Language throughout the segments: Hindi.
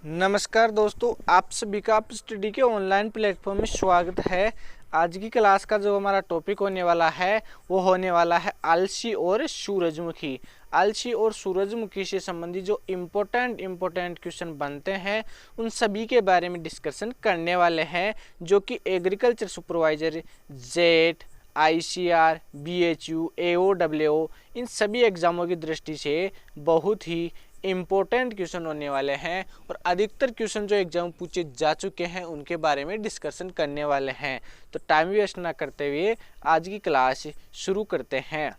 नमस्कार दोस्तों, आप सभी का आप स्टडी के ऑनलाइन प्लेटफॉर्म में स्वागत है। आज की क्लास का जो हमारा टॉपिक होने वाला है वो होने वाला है अलसी और सूरजमुखी। अलसी और सूरजमुखी से संबंधित जो इम्पोर्टेंट क्वेश्चन बनते हैं उन सभी के बारे में डिस्कशन करने वाले हैं, जो कि agriculture supervisor, jet, ICR, BHU, AOWO इन सभी एग्जामों की दृष्टि से बहुत ही इम्पोर्टेंट क्वेश्चन होने वाले हैं और अधिकतर क्वेश्चन जो एग्जाम पूछे जा चुके हैं उनके बारे में डिस्कशन करने वाले हैं। तो टाइम वेस्ट ना करते हुए आज की क्लास शुरू करते हैं।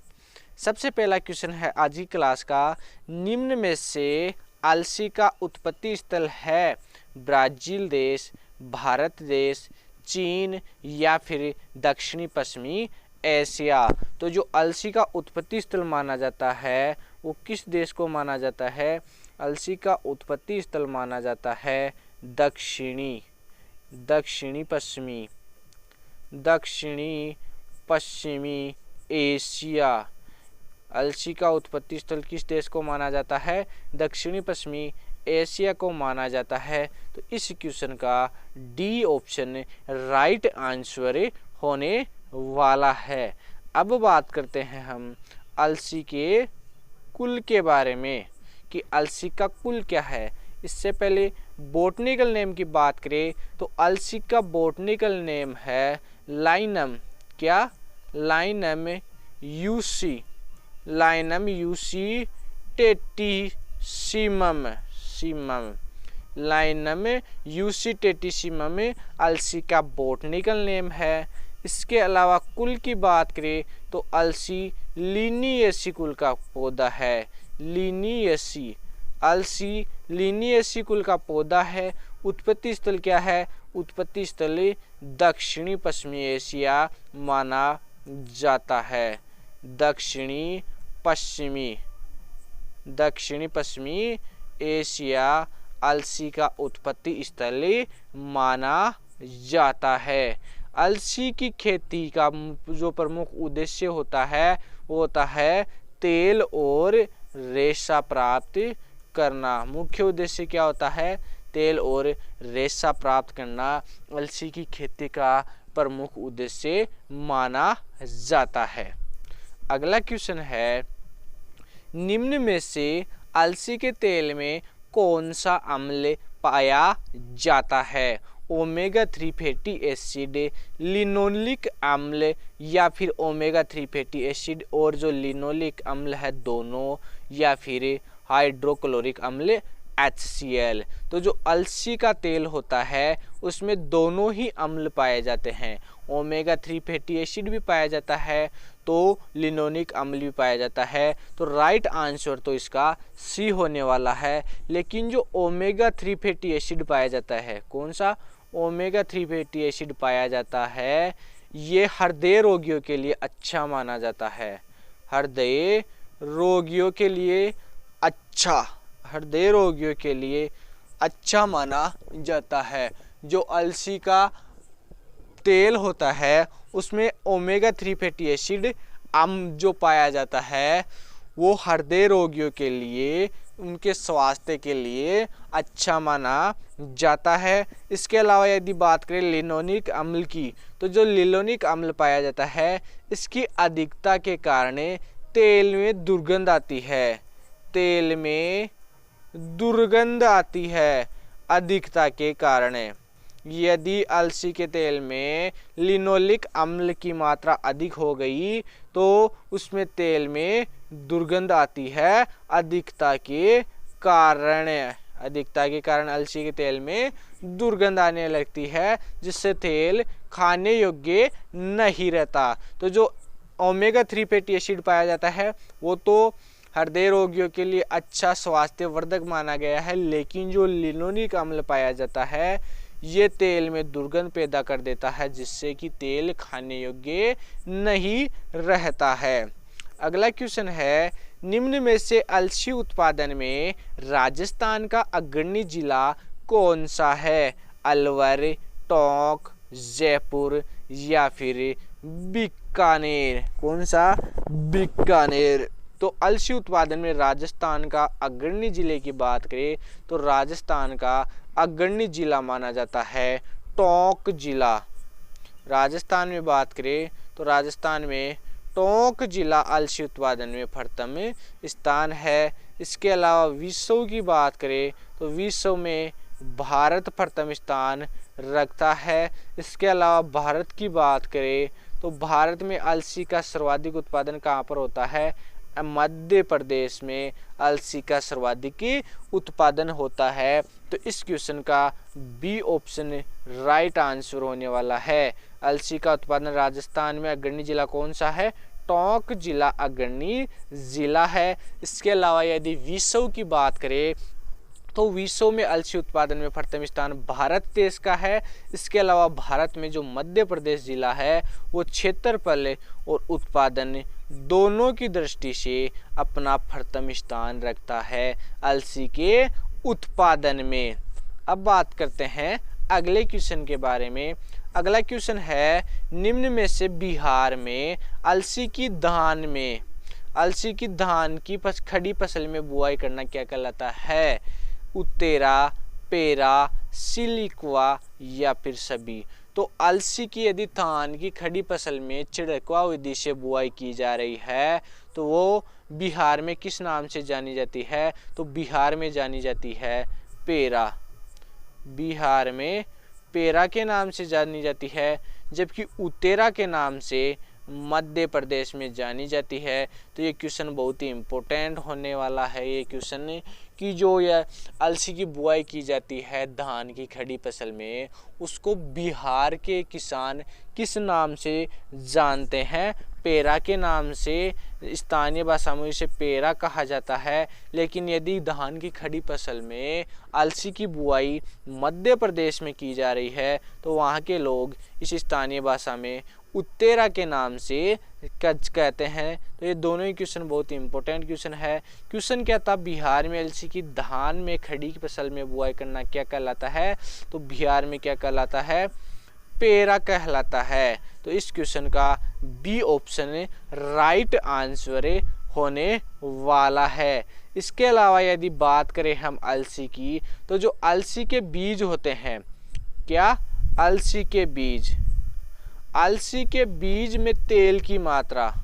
सबसे पहला क्वेश्चन है आज की क्लास का, निम्न में से अलसी का उत्पत्ति स्थल है ब्राज़ील देश, भारत देश, चीन या फिर दक्षिणी पश्चिमी एशिया। तो जो अलसी का उत्पत्ति स्थल माना जाता है वो किस देश को माना जाता है? अलसी का उत्पत्ति स्थल माना जाता है दक्षिणी पश्चिमी एशिया। अलसी का उत्पत्ति स्थल किस देश को माना जाता है? दक्षिणी पश्चिमी एशिया को माना जाता है। तो इस क्वेश्चन का डी ऑप्शन राइट आंसर होने वाला है। अब बात करते हैं हम अलसी के कुल के बारे में कि अलसी का कुल क्या है। इससे पहले बॉटनिकल नेम की बात करें तो अलसी का बॉटनिकल नेम है लाइनम। क्या? Linum usitatissimum. Linum usitatissimum अलसी का बॉटनिकल नेम है। इसके अलावा कुल की बात करें तो अलसी लिनिएसी कुल का पौधा है। अलसी लिनिएसी कुल का पौधा है। उत्पत्ति स्थल क्या है? उत्पत्ति स्थल दक्षिणी पश्चिमी एशिया माना जाता है। दक्षिणी पश्चिमी एशिया अलसी का उत्पत्ति स्थल माना जाता है। अलसी की खेती का जो प्रमुख उद्देश्य होता है वो होता है तेल और रेशा प्राप्त करना। मुख्य उद्देश्य क्या होता है? तेल और रेशा प्राप्त करना अलसी की खेती का प्रमुख उद्देश्य माना जाता है। अगला क्वेश्चन है, निम्न में से अलसी के तेल में कौन सा अम्ल पाया जाता है? ओमेगा 3 फैटी एसिड, लिनोलिक अम्ल या फिर ओमेगा 3 फैटी एसिड और जो लिनोलिक अम्ल है दोनों, या फिर हाइड्रोक्लोरिक अम्ल HCl। तो जो अलसी का तेल होता है उसमें दोनों ही अम्ल पाए जाते हैं। ओमेगा 3 फैटी एसिड भी पाया जाता है तो लिनोलिक अम्ल भी पाया जाता है। तो राइट आंसर तो इसका सी होने वाला है। लेकिन जो ओमेगा 3 फैटी एसिड पाया जाता है, कौन सा ओमेगा 3 फैटी एसिड पाया जाता है, ये हृदय रोगियों के लिए अच्छा माना जाता है। हृदय रोगियों के लिए अच्छा माना जाता है। जो अलसी का तेल होता है उसमें ओमेगा 3 फैटी एसिड जो पाया जाता है वो हृदय रोगियों के लिए, उनके स्वास्थ्य के लिए अच्छा माना जाता है। इसके अलावा यदि बात करें लिनोलिक अम्ल की, तो जो लिनोलिक अम्ल पाया जाता है इसकी अधिकता के कारण तेल में दुर्गंध आती है। अधिकता के कारण यदि अलसी के तेल में लिनोलिक अम्ल की मात्रा अधिक हो गई तो उसमें तेल में दुर्गंध आती है। अधिकता के कारण अलसी के तेल में दुर्गंध आने लगती है, जिससे तेल खाने योग्य नहीं रहता। तो जो ओमेगा 3 फैटी एसिड पाया जाता है वो तो हृदय रोगियों के लिए अच्छा स्वास्थ्यवर्धक माना गया है, लेकिन जो लिनोलिक अम्ल पाया जाता है ये तेल में दुर्गंध पैदा कर देता है, जिससे कि तेल खाने योग्य नहीं रहता है। अगला क्वेश्चन है, निम्न में से अलसी उत्पादन में राजस्थान का अग्रणी जिला कौन सा है? अलवर, टोंक, जयपुर या फिर बीकानेर। कौन सा? बीकानेर। तो अलसी उत्पादन में राजस्थान का अग्रणी जिले की बात करें तो राजस्थान का अग्रणी जिला माना जाता है टोंक जिला। राजस्थान में बात करें तो राजस्थान में टोंक जिला अलसी उत्पादन में प्रथम स्थान है। इसके अलावा विश्व की बात करें तो विश्व में भारत प्रथम स्थान रखता है। इसके अलावा भारत की बात करें तो भारत में अलसी का सर्वाधिक उत्पादन कहाँ पर होता है? मध्य प्रदेश में अलसी का सर्वाधिक उत्पादन होता है। तो इस क्वेश्चन का बी ऑप्शन राइट आंसर होने वाला है। अलसी का उत्पादन राजस्थान में अग्रणी जिला कौन सा है? टोंक जिला अग्रणी जिला है। इसके अलावा यदि विश्व की बात करें तो विश्व में अलसी उत्पादन में प्रथम स्थान भारत देश का है। इसके अलावा भारत में जो मध्य प्रदेश जिला है वो क्षेत्रफल और उत्पादन दोनों की दृष्टि से अपना प्रथम स्थान रखता है अलसी के उत्पादन में। अब बात करते हैं अगले क्वेश्चन के बारे में। अगला क्वेश्चन है निम्न में से बिहार में अलसी की धान की खड़ी फसल में बुआई करना क्या कहलाता है? उत्तेरा, पेरा, सिलिकवा या फिर सभी। तो अलसी की यदि धान की खड़ी फसल में छिड़काव विधि से बुआई की जा रही है तो वो बिहार में किस नाम से जानी जाती है? तो बिहार में जानी जाती है पेरा। बिहार में पेरा के नाम से जानी जाती है, जबकि उत्तेरा के नाम से मध्य प्रदेश में जानी जाती है। तो ये क्वेश्चन बहुत ही इम्पोर्टेंट होने वाला है। ये क्वेश्चन कि जो यह अलसी की बुआई की जाती है धान की खड़ी फसल में, उसको बिहार के किसान किस नाम से जानते हैं? पेरा के नाम से, स्थानीय भाषा में इसे पेरा कहा जाता है। लेकिन यदि धान की खड़ी फसल में अलसी की बुआई मध्य प्रदेश में की जा रही है तो वहाँ के लोग इस स्थानीय भाषा में उत्तेरा के नाम से कहते हैं। तो ये दोनों ही क्वेश्चन बहुत ही इंपॉर्टेंट क्वेश्चन है। क्वेश्चन क्या था? बिहार में अलसी की धान में खड़ी फसल में बुआई करना क्या कहलाता है? तो बिहार में क्या कहलाता है? पेरा कहलाता है। तो इस क्वेश्चन का बी ऑप्शन राइट आंसर होने वाला है। इसके अलावा यदि बात करें हम अलसी की, तो जो अलसी के बीज होते हैं, क्या? अलसी के बीज में तेल की मात्रा,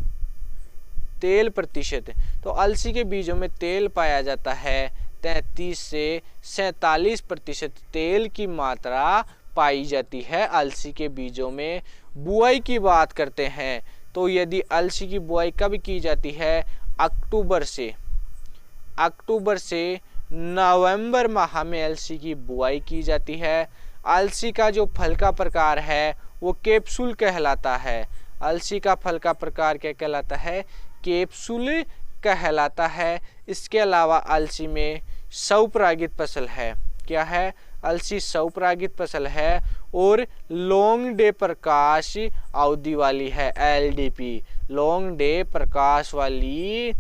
तेल प्रतिशत, तो अलसी के बीजों में तेल पाया जाता है 33 से 47% तेल की मात्रा पाई जाती है अलसी के बीजों में। बुआई की बात करते हैं तो यदि अलसी की बुआई कब की जाती है? अक्टूबर से नवंबर माह में अलसी की बुआई की जाती है। अलसी का जो फल का प्रकार है वो कैप्सूल कहलाता है। अलसी का फल का प्रकार क्या कहलाता है? कैप्सूल कहलाता है। इसके अलावा अलसी में स्वपरागित फसल है। क्या है? अलसी स्वपरागित फसल है और लॉन्ग डे प्रकाश अवधि वाली है, LDP, लॉन्ग डे प्रकाश वाली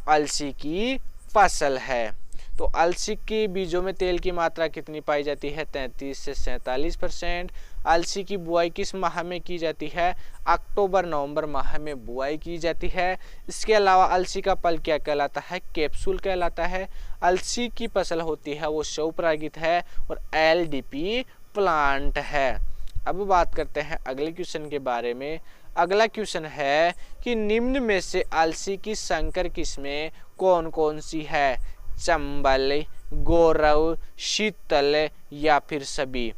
अलसी की फसल है। तो अलसी के बीजों में तेल की मात्रा कितनी पाई जाती है? 33 से 47%। अलसी की बुआई किस माह में की जाती है? अक्टूबर नवंबर माह में बुआई की जाती है। इसके अलावा अलसी का फल क्या कहलाता है? कैप्सूल कहलाता है। अलसी की फसल होती है वो स्वपरागित है और LDP प्लांट है। अब बात करते हैं अगले क्वेश्चन के बारे में। अगला क्वेश्चन है कि निम्न में से अलसी की संकर किस्में कौन कौन सी है? चंबल, गौरव, शीतल या फिर सभी।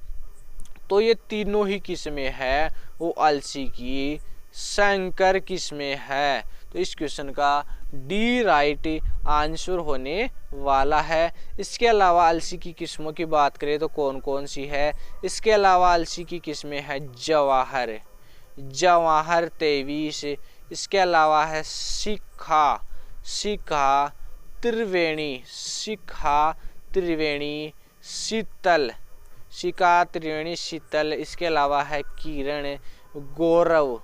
तो ये तीनों ही किस्में हैं वो अलसी की संकर किस्में है। तो इस क्वेश्चन का डी राइट आंसर होने वाला है। इसके अलावा अलसी की किस्मों की बात करें तो कौन कौन सी है? इसके अलावा अलसी की किस्में है जवाहर 23। इसके अलावा है शिखा त्रिवेणी, शिखा त्रिवेणी शीतल। इसके अलावा है किरण, गौरव।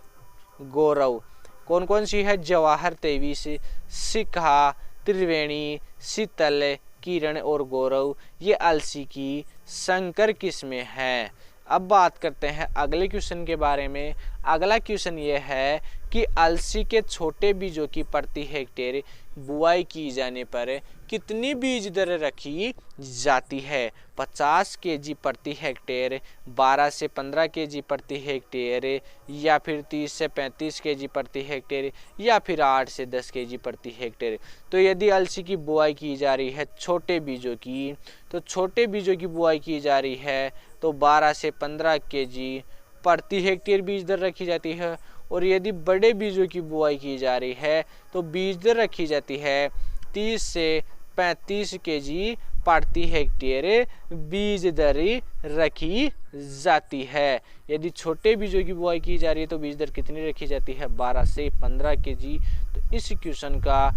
कौन कौन सी है? जवाहर 23, शिखा, त्रिवेणी, शीतल, किरण और गौरव। ये अलसी की संकर किस्में हैं। अब बात करते हैं अगले क्वेश्चन के बारे में। अगला क्वेश्चन ये है कि अलसी के छोटे बीजों की प्रति हेक्टेयर बुआई की जाने पर कितनी बीज दर रखी जाती है? 50 केजी प्रति हेक्टेयर, 12 से 15 केजी प्रति हेक्टेयर, या फिर 30 से 35 केजी प्रति हेक्टेयर, या फिर 8 से 10 केजी प्रति हेक्टेयर। तो यदि अलसी की बुआई की जा रही है छोटे बीजों की, तो छोटे बीजों की बुआई की जा रही है तो 12 से 15 केजी प्रति हेक्टेयर बीज दर रखी जाती है। और यदि बड़े बीजों की बुआई की जा रही है तो बीज दर रखी जाती है 30 से 35 केजी प्रति हेक्टेयर बीज दर रखी जाती है। यदि छोटे बीजों की बुआई की जा रही है तो बीज दर कितनी रखी जाती है? 12 से 15 केजी। तो इस क्वेश्चन का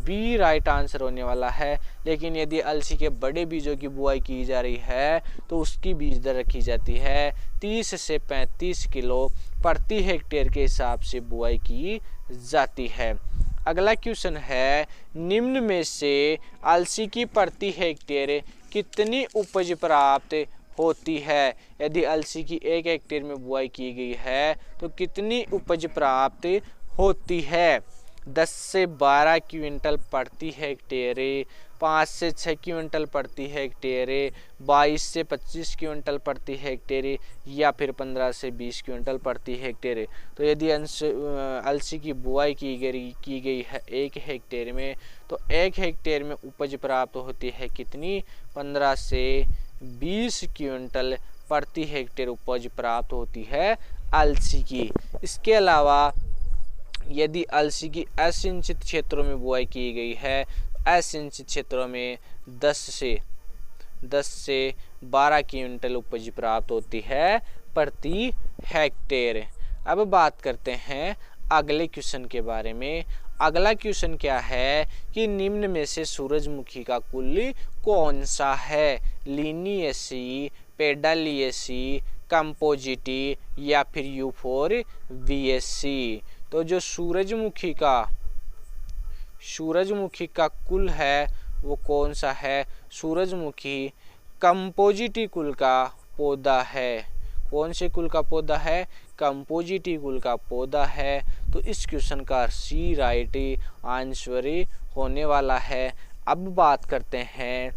बी राइट आंसर होने वाला है। लेकिन यदि अलसी के बड़े बीजों की बुआई की जा रही है तो उसकी बीज दर रखी जाती है 30 से 35 किलो प्रति हेक्टेयर के हिसाब से बुआई की जाती है। अगला क्वेश्चन है, निम्न में से अलसी की प्रति हेक्टेयर कितनी उपज प्राप्त होती है? यदि अलसी की 1 हेक्टेयर में बुआई की गई है तो कितनी उपज प्राप्त होती है? 10 से 12 क्विंटल प्रति हेक्टेयर, 5 से 6 क्विंटल प्रति हेक्टेयर, 22 से 25 क्विंटल प्रति हेक्टेयर, या फिर 15 से 20 क्विंटल प्रति हेक्टेयर। तो यदि अलसी की बुआई की गई है 1 हेक्टेयर में, तो 1 हेक्टेयर में उपज प्राप्त होती है कितनी? 15 से 20 क्विंटल प्रति हेक्टेयर उपज प्राप्त होती है अलसी की। इसके अलावा यदि अलसी की असिंचित क्षेत्रों में बुआई की गई है, असिंचित क्षेत्रों में 10 से 12 क्विंटल उपज प्राप्त होती है प्रति हेक्टेयर। अब बात करते हैं अगले क्वेश्चन के बारे में। अगला क्वेश्चन क्या है कि निम्न में से सूरजमुखी का कुल कौन सा है? लिनिएसी, पेडालिएसी, कंपोजिटी, या फिर यूफोरबिएसी। तो जो सूरजमुखी का कुल है वो कौन सा है? सूरजमुखी कंपोजिटी कुल का पौधा है। कौन से कुल का पौधा है? कंपोजिटी कुल का पौधा है। तो इस क्वेश्चन का सी राइट आंसर होने वाला है। अब बात करते हैं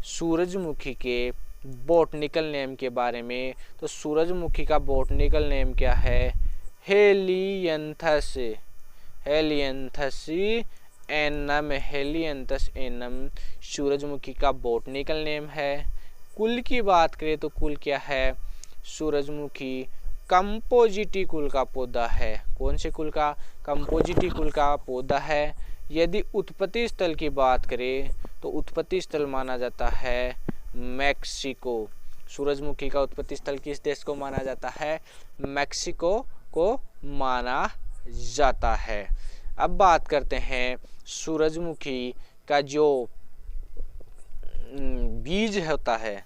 सूरजमुखी के बॉटनिकल नेम के बारे में। तो सूरजमुखी का बॉटनिकल नेम क्या है? हेलियंथस एनम सूरजमुखी का बॉटनिकल नेम है। कुल की बात करें तो कुल क्या है? सूरजमुखी कंपोजिटी कुल का पौधा है। कौन से कुल का? कंपोजिटी कुल का पौधा है। यदि उत्पत्ति स्थल की बात करें तो उत्पत्ति स्थल माना जाता है मैक्सिको। सूरजमुखी का उत्पत्ति स्थल किस देश को माना जाता है? मैक्सिको को माना जाता है। अब बात करते हैं सूरजमुखी का जो बीज होता है,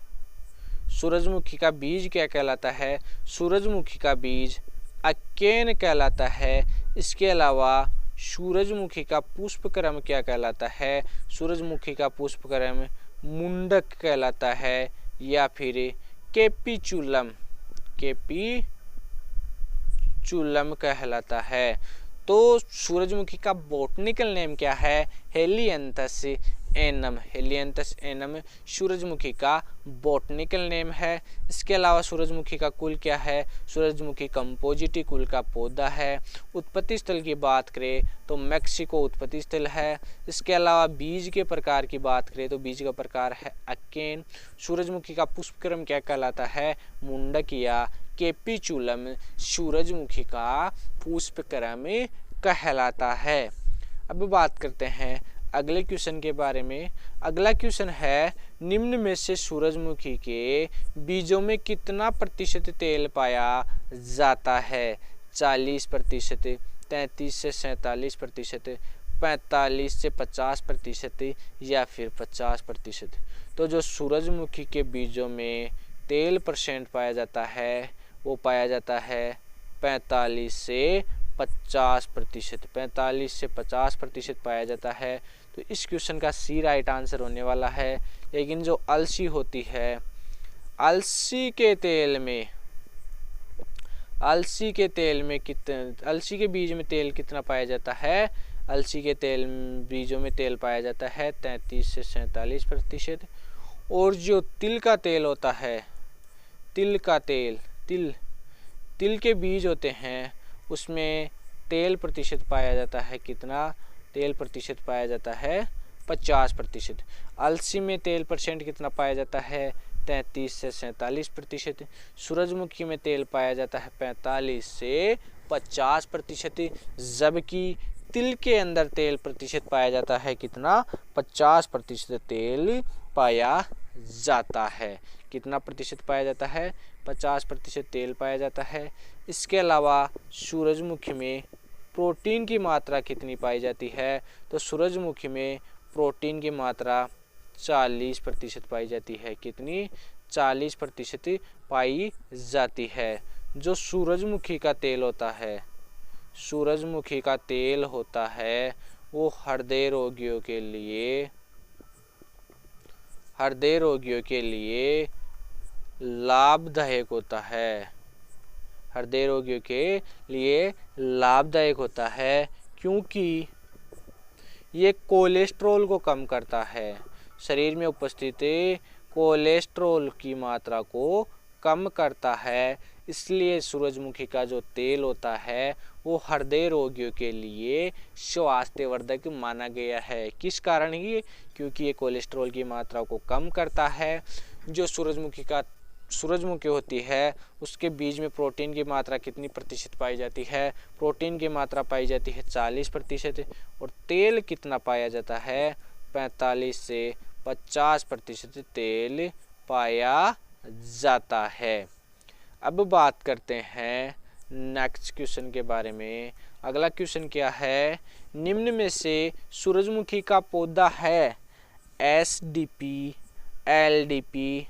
सूरजमुखी का बीज क्या कहलाता है? सूरजमुखी का बीज अकेन कहलाता है। इसके अलावा सूरजमुखी का पुष्पक्रम क्या कहलाता है? सूरजमुखी का पुष्पक्रम मुंडक कहलाता है, या फिर केपिचुलम कहलाता है। तो सूरजमुखी का बॉटनिकल नेम क्या है? हेलियंथस एनम सूरजमुखी का बॉटनिकल नेम है। इसके अलावा सूरजमुखी का कुल क्या है? सूरजमुखी कंपोजिटी कुल का पौधा है। उत्पत्ति स्थल की बात करें तो मैक्सिको उत्पत्ति स्थल है। इसके अलावा बीज के प्रकार की बात करें तो बीज का प्रकार है अकेन। सूरजमुखी का पुष्पक्रम क्या कहलाता है? मुंडक या केपिचुलम सूरजमुखी का पुष्पक्रम कहलाता है। अब बात करते हैं अगले क्वेश्चन के बारे में। अगला क्वेश्चन है, निम्न में से सूरजमुखी के बीजों में कितना प्रतिशत तेल पाया जाता है? 40%, 33 से 47%, 45 से 50%, या फिर 50%। तो जो सूरजमुखी के बीजों में तेल परसेंट पाया जाता है वो पाया जाता है 45 से 50%। 45 से 50% पाया जाता है। तो इस क्वेश्चन का सी राइट आंसर होने वाला है। लेकिन जो अलसी होती है, अलसी के तेल में अलसी के बीज में तेल कितना पाया जाता है? अलसी के बीजों में तेल पाया जाता है 33 से 47%। और जो तिल का तेल होता है, तिल के बीज होते हैं, उसमें तेल प्रतिशत पाया जाता है कितना? तेल प्रतिशत पाया जाता है 50%। अलसी में तेल परसेंट कितना पाया जाता है? 33 से 47%। सूरजमुखी में तेल पाया जाता है 45 से 50%। जबकि तिल के अंदर तेल प्रतिशत पाया जाता है कितना? 50% तेल पाया जाता है। कितना प्रतिशत पाया जाता है? 50% तेल पाया जाता है। इसके अलावा सूरजमुखी में प्रोटीन की मात्रा कितनी पाई जाती है? तो सूरजमुखी में प्रोटीन की मात्रा 40% पाई जाती है। कितनी? 40% पाई जाती है। जो सूरजमुखी का तेल होता है वो हृदय रोगियों के लिए लाभदायक होता है, क्योंकि ये कोलेस्ट्रॉल को कम करता है। शरीर में उपस्थित कोलेस्ट्रॉल की मात्रा को कम करता है। इसलिए सूरजमुखी का जो तेल होता है वो हृदय रोगियों के लिए स्वास्थ्यवर्धक माना गया है। किस कारण? ही क्योंकि ये कोलेस्ट्रॉल की मात्रा को कम करता है। जो सूरजमुखी होती है उसके बीज में प्रोटीन की मात्रा कितनी प्रतिशत पाई जाती है? प्रोटीन की मात्रा पाई जाती है 40%। और तेल कितना पाया जाता है? 45 से 50% तेल पाया जाता है। अब बात करते हैं नेक्स्ट क्वेश्चन के बारे में। अगला क्वेश्चन क्या है? निम्न में से सूरजमुखी का पौधा है SDP, LDP,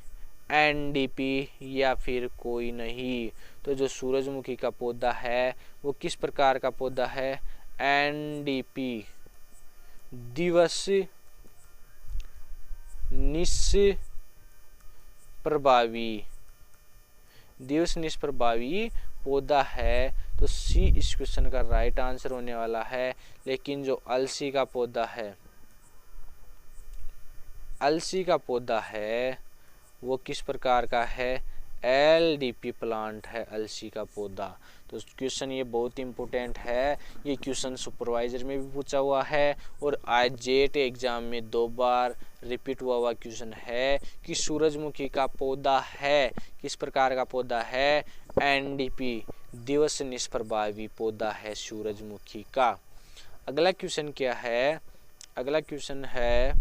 NDP या फिर कोई नहीं? तो जो सूरजमुखी का पौधा है वो किस प्रकार का पौधा है? NDP, दिवस निष्प्रभावी पौधा है। तो सी इस क्वेश्चन का राइट आंसर होने वाला है। लेकिन जो अलसी का पौधा है वो किस प्रकार का है? LDP प्लांट है अलसी का पौधा। तो क्वेश्चन ये बहुत इंपॉर्टेंट है। ये क्वेश्चन सुपरवाइजर में भी पूछा हुआ है और आज जेट एग्जाम में 2 बार रिपीट हुआ क्वेश्चन है कि सूरजमुखी का पौधा है किस प्रकार का पौधा है? NDP, दिवस निष्प्रभावी पौधा है सूरजमुखी का। अगला क्वेश्चन क्या है? अगला क्वेश्चन है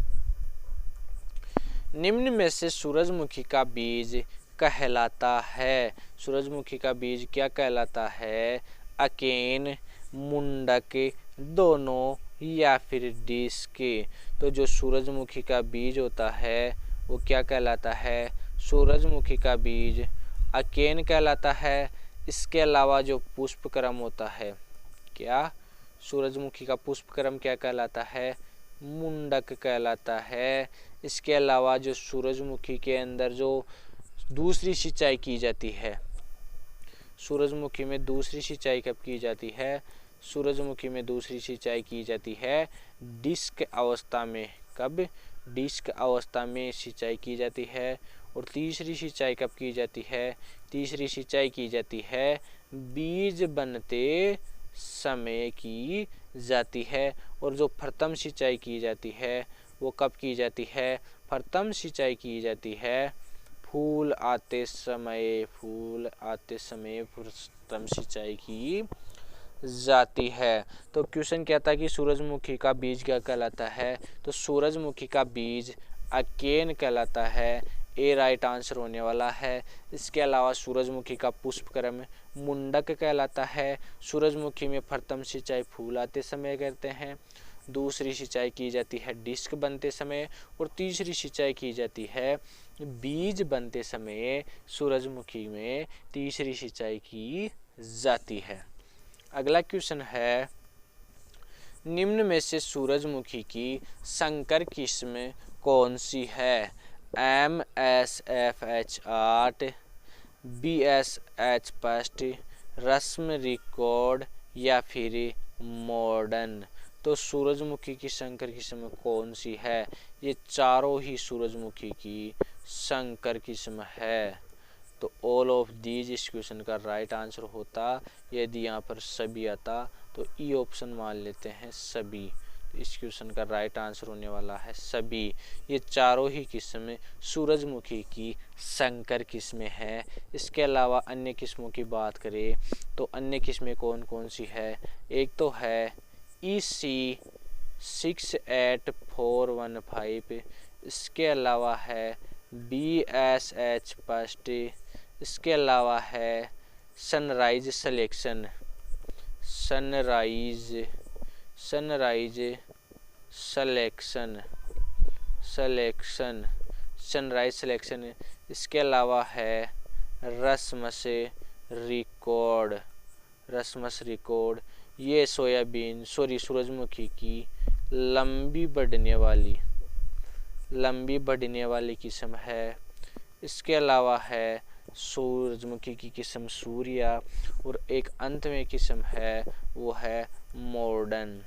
निम्न में से सूरजमुखी का बीज कहलाता है? सूरजमुखी का बीज क्या कहलाता है? अकेन, मुंडक, दोनों या फिर डिस्क? तो जो सूरजमुखी का बीज होता है वो क्या कहलाता है? सूरजमुखी का बीज अकेन कहलाता है। इसके अलावा जो पुष्पक्रम होता है, क्या सूरजमुखी का पुष्पक्रम क्या कहलाता है? मुंडक कहलाता है। इसके अलावा जो सूरजमुखी के अंदर जो दूसरी सिंचाई की जाती है, सूरजमुखी में दूसरी सिंचाई कब की जाती है? सूरजमुखी में दूसरी सिंचाई की जाती है डिस्क अवस्था में। कब? डिस्क अवस्था में सिंचाई की जाती है। और तीसरी सिंचाई कब की जाती है? तीसरी सिंचाई की जाती है बीज बनते समय की जाती है। और जो प्रथम सिंचाई की जाती है वो कब की जाती है? प्रथम सिंचाई की जाती है फूल आते समय प्रथम सिंचाई की जाती है। तो क्वेश्चन क्या था कि सूरजमुखी का बीज क्या कहलाता है? तो सूरजमुखी का बीज अकेन कहलाता है। ए राइट आंसर होने वाला है। इसके अलावा सूरजमुखी का पुष्पक्रम मुंडक कहलाता है। सूरजमुखी में प्रथम सिंचाई फूल आते समय करते हैं, दूसरी सिंचाई की जाती है डिस्क बनते समय और तीसरी सिंचाई की जाती है बीज बनते समय। सूरजमुखी में तीसरी सिंचाई की जाती है। अगला क्वेश्चन है निम्न में से सूरजमुखी की संकर किस्म कौन सी है? MSFH8, BSH फर्स्ट, रस्म, रिकॉर्ड या फिर मॉडर्न। तो सूरजमुखी की संकर किस्म कौन सी है? ये चारों ही सूरजमुखी की संकर किस्म है। तो ऑल ऑफ दीज इस क्वेश्चन का राइट आंसर होता। यदि यहाँ पर सभी आता तो ई ऑप्शन मान लेते हैं सभी। तो इस क्वेश्चन का राइट आंसर होने वाला है सभी। ये चारों ही किस्में सूरजमुखी की संकर किस्में हैं। इसके अलावा अन्य किस्मों की बात करें तो अन्य किस्में कौन कौन सी है? एक तो है EC 68415। इसके अलावा है BSH फर्स्ट। इसके अलावा है सनराइज सिलेक्शन, सनराइज सिलेक्शन। इसके अलावा है रस्मस रिकॉर्ड। ये सूरजमुखी की लंबी बढ़ने वाली किस्म है। इसके अलावा है सूरजमुखी की किस्म सूर्या, और एक अंत में किस्म है वो है मॉडर्न।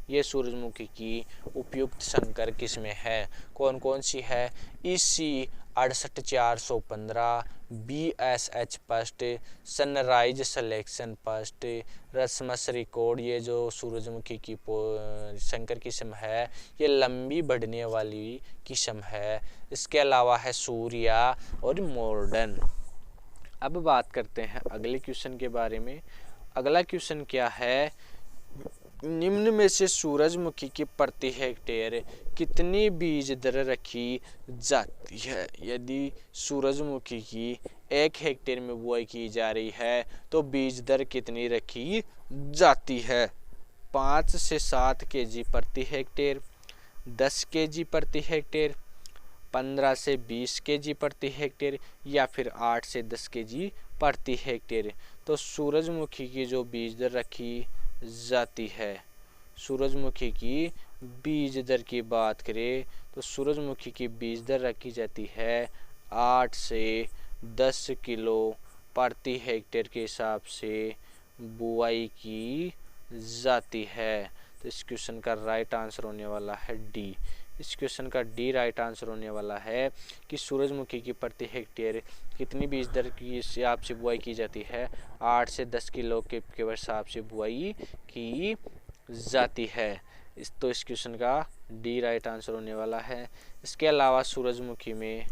ये सूरजमुखी की उपयुक्त संकर किस्में हैं। कौन कौन सी है? EC 68415, BSH first, sunrise selection first, रस्मस रिकॉर्ड। ये जो सूरजमुखी की संकर किस्म है ये लंबी बढ़ने वाली किस्म है। इसके अलावा है सूर्या और मॉडर्न। अब बात करते हैं अगले क्वेश्चन के बारे में। अगला क्वेश्चन क्या है? निम्न में से सूरजमुखी की प्रति हेक्टेयर कितनी बीज दर रखी जाती है? यदि सूरजमुखी की 1 हेक्टेयर में बुआई की जा रही है तो बीज दर कितनी रखी जाती है? 5 से 7 kg प्रति हेक्टेयर, 10 kg प्रति हेक्टेयर, 15 से 20 kg प्रति हेक्टेयर, या फिर 8 से 10 kg प्रति हेक्टेयर। तो सूरजमुखी की जो बीज दर रखी जाती है, सूरजमुखी की बीज दर की बात करें तो सूरजमुखी की बीज दर रखी जाती है 8 से 10 किलो प्रति हेक्टेयर के हिसाब से बुआई की जाती है। तो इस क्वेश्चन का राइट आंसर होने वाला है डी। इस क्वेश्चन का डी राइट आंसर होने वाला है कि सूरजमुखी की प्रति हेक्टेयर कितनी बीज दर की हिसाब से बुआई की जाती है? 8 से 10 किलो के हिसाब से बुआई की जाती है। इस क्वेश्चन का डी राइट आंसर होने वाला है। इसके अलावा सूरजमुखी में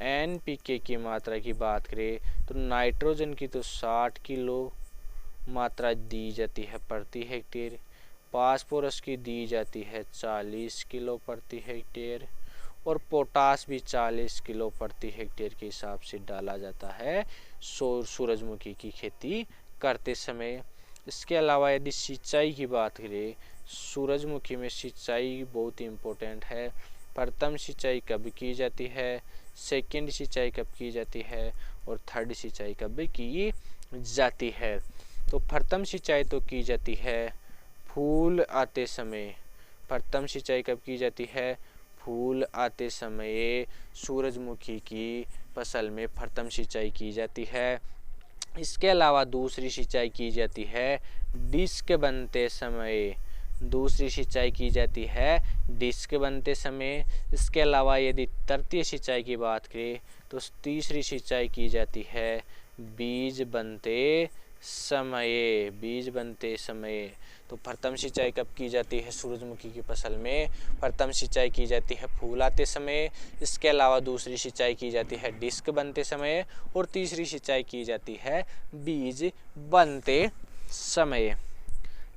NPK की मात्रा की बात करें तो नाइट्रोजन की तो 60 किलो मात्रा दी जाती है प्रति हेक्टेयर, फास्फोरस की दी जाती है 40 किलो प्रति हेक्टेयर, और पोटास भी 40 किलो प्रति हेक्टेयर के हिसाब से डाला जाता है सूरजमुखी की खेती करते समय। इसके अलावा यदि सिंचाई की बात करें, सूरजमुखी में सिंचाई बहुत इम्पोर्टेंट है। प्रथम सिंचाई कब की जाती है, सेकंड सिंचाई कब की जाती है, और थर्ड सिंचाई कब की जाती है? तो प्रथम सिंचाई तो की जाती है फूल आते समय। प्रथम सिंचाई कब की जाती है? फूल आते समय सूरजमुखी की फसल में प्रथम सिंचाई की जाती है। इसके अलावा दूसरी सिंचाई की जाती है डिस्क बनते समय। दूसरी सिंचाई की जाती है डिस्क बनते समय। इसके अलावा यदि तृतीय सिंचाई की बात करें तो तीसरी सिंचाई की जाती है बीज बनते समय। तो प्रथम सिंचाई कब की जाती है सूरजमुखी की फसल में? प्रथम सिंचाई की जाती है फूल आते समय। इसके अलावा दूसरी सिंचाई की जाती है डिस्क बनते समय, और तीसरी सिंचाई की जाती है बीज बनते समय।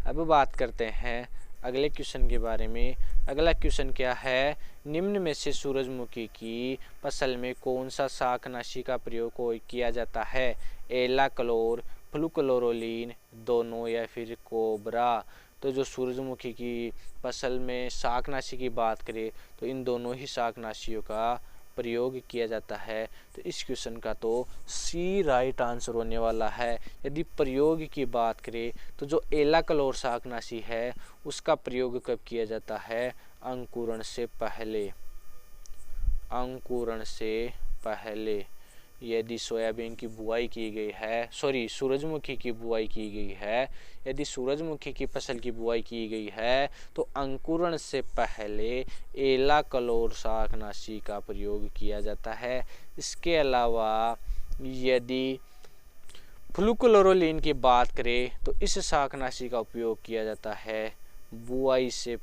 अब बात करते हैं अगले क्वेश्चन के बारे में। अगला क्वेश्चन क्या है? निम्न में से सूरजमुखी की फसल में कौन सा शाकनाशी का प्रयोग किया जाता है? एला क्लोर, फ्लुक्लोरोलिन, दोनों, या फिर कोबरा। तो जो सूरजमुखी की फसल में शाकनाशी की बात करें तो इन दोनों ही शाकनाशियों का प्रयोग किया जाता है। तो इस क्वेश्चन का तो सी राइट आंसर होने वाला है। यदि प्रयोग की बात करें तो जो एला क्लोर शाकनाशी है उसका प्रयोग कब किया जाता है? अंकुरण से पहले। यदि सोयाबीन की बुआई की गई है, सूरजमुखी की बुआई की गई है, यदि सूरजमुखी की फसल की बुआई की गई है तो अंकुरण से पहले एला क्लोर शाकनाशी का प्रयोग किया जाता है। इसके अलावा यदि फ्लुक्लोरोलिन की बात करें तो इस शाकनाशी का उपयोग किया जाता है बुआई से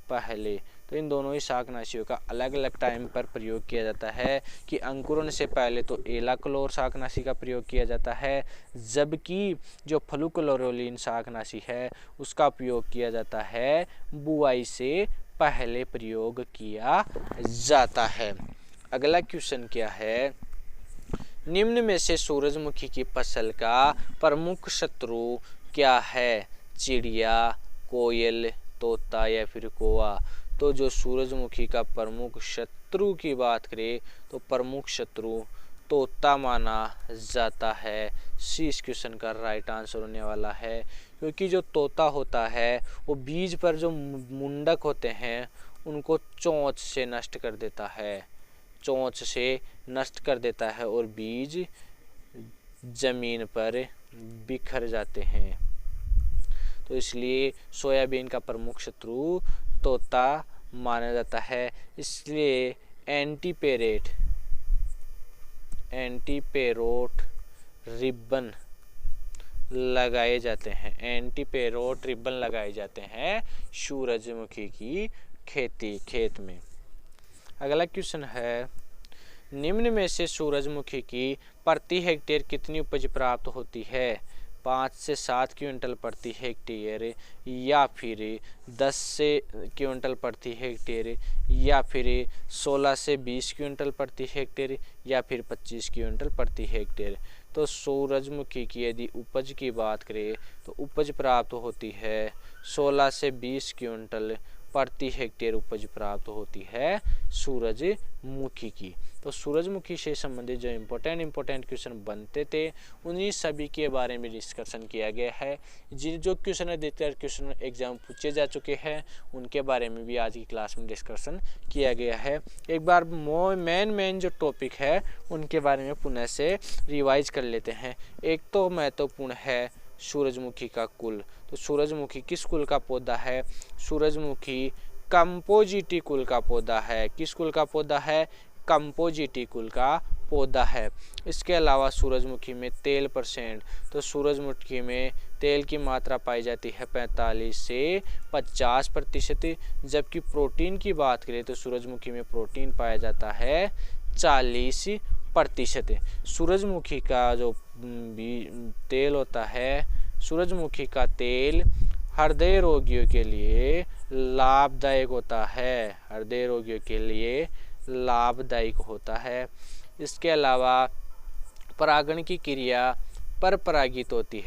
पहले। तो इन दोनों ही शाकनाशियों का अलग अलग टाइम पर प्रयोग किया जाता है कि अंकुरण से पहले तो एला क्लोर शाकनाशी का प्रयोग किया जाता है, जबकि जो फ्लुक्लोरोलिन शाकनाशी है उसका उपयोग किया जाता है बुआई से पहले प्रयोग किया जाता है। अगला क्वेश्चन क्या है, निम्न में से सूरजमुखी की फसल का प्रमुख शत्रु क्या है? चिड़िया, कोयल, तोता या फिर कौवा? तो जो सूरजमुखी का प्रमुख शत्रु की बात करें तो प्रमुख शत्रु तोता माना जाता है। सी इस क्वेश्चन का राइट आंसर होने वाला है, क्योंकि जो तोता होता है वो बीज पर जो मुंडक होते हैं उनको चोंच से नष्ट कर देता है और बीज जमीन पर बिखर जाते हैं। तो इसलिए सोयाबीन का प्रमुख शत्रु तोता माना जाता है। इसलिए एंटीपेरोट रिबन लगाए जाते हैं सूरजमुखी की खेत में। अगला क्वेश्चन है, निम्न में से सूरजमुखी की प्रति हेक्टेयर कितनी उपज प्राप्त होती है? 5 से 7 क्विंटल प्रति हेक्टेयर, या फिर 10 से क्विंटल प्रति हेक्टेयर, या फिर 16 से 20 क्विंटल प्रति हेक्टेयर, या फिर 25 क्विंटल प्रति हेक्टेयर? तो सूरजमुखी की यदि उपज की बात करें तो उपज प्राप्त होती है 16 से 20 क्विंटल प्रति हेक्टेयर उपज प्राप्त होती है सूरजमुखी की। तो सूरजमुखी से संबंधित जो इम्पोर्टेंट क्वेश्चन बनते थे उन्हीं सभी के बारे में डिस्कशन किया गया है। जो क्वेश्चन अधिकतर क्वेश्चन एग्जाम पूछे जा चुके हैं उनके बारे में भी आज की क्लास में डिस्कशन किया गया है। एक बार मेन जो टॉपिक है उनके बारे में पुनः से रिवाइज कर लेते हैं। एक तो महत्वपूर्ण है सूरजमुखी का कुल। तो सूरजमुखी किस कुल का पौधा है? सूरजमुखी कंपोजिटी कुल का पौधा है। किस कुल का पौधा है? कंपोजिटी कुल का पौधा है। इसके अलावा सूरजमुखी में तेल %, तो सूरजमुखी में तेल की मात्रा पाई जाती है 45 से 50%। जबकि प्रोटीन की बात करें तो सूरजमुखी में प्रोटीन पाया जाता है 40%। सूरजमुखी का जो तेल होता है, सूरजमुखी का तेल हृदय रोगियों के लिए लाभदायक होता है। इसके अलावा परागण की क्रिया परपरागित होती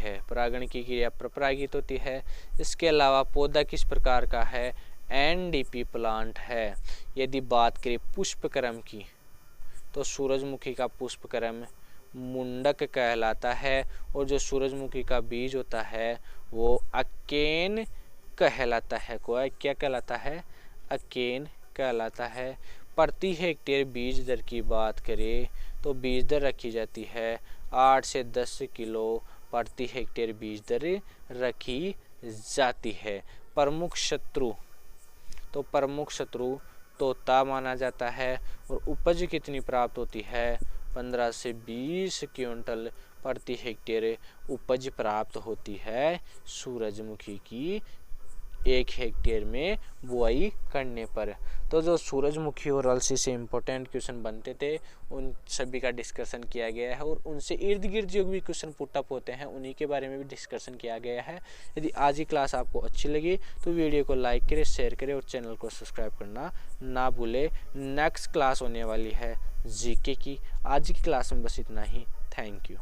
है। इसके अलावा पौधा किस प्रकार का है? एनडीपी प्लांट है। यदि बात करें पुष्पक्रम की तो सूरजमुखी का पुष्पक्रम मुंडक कहलाता है, और जो सूरजमुखी का बीज होता है वो अकेन कहलाता है। क्या कहलाता है? अकेन कहलाता है। प्रति हेक्टेयर बीज दर की बात करें तो बीज दर रखी जाती है 8 से 10 किलो प्रति हेक्टेयर बीज दर रखी जाती है। प्रमुख शत्रु तोता माना जाता है। और उपज कितनी प्राप्त होती है? 15 से 20 क्विंटल प्रति हेक्टेयर उपज प्राप्त होती है सूरजमुखी की 1 हेक्टेयर में बुआई करने पर। तो जो सूरजमुखी और अलसी से इम्पोर्टेंट क्वेश्चन बनते थे उन सभी का डिस्कशन किया गया है, और उनसे इर्द गिर्द जो भी क्वेश्चन पुटअप होते हैं उन्हीं के बारे में भी डिस्कशन किया गया है। यदि आज की क्लास आपको अच्छी लगी तो वीडियो को लाइक करें, शेयर करें और चैनल को सब्सक्राइब करना ना भूलें। नेक्स्ट क्लास होने वाली है जीके की। आज की क्लास में बस इतना ही। Thank you.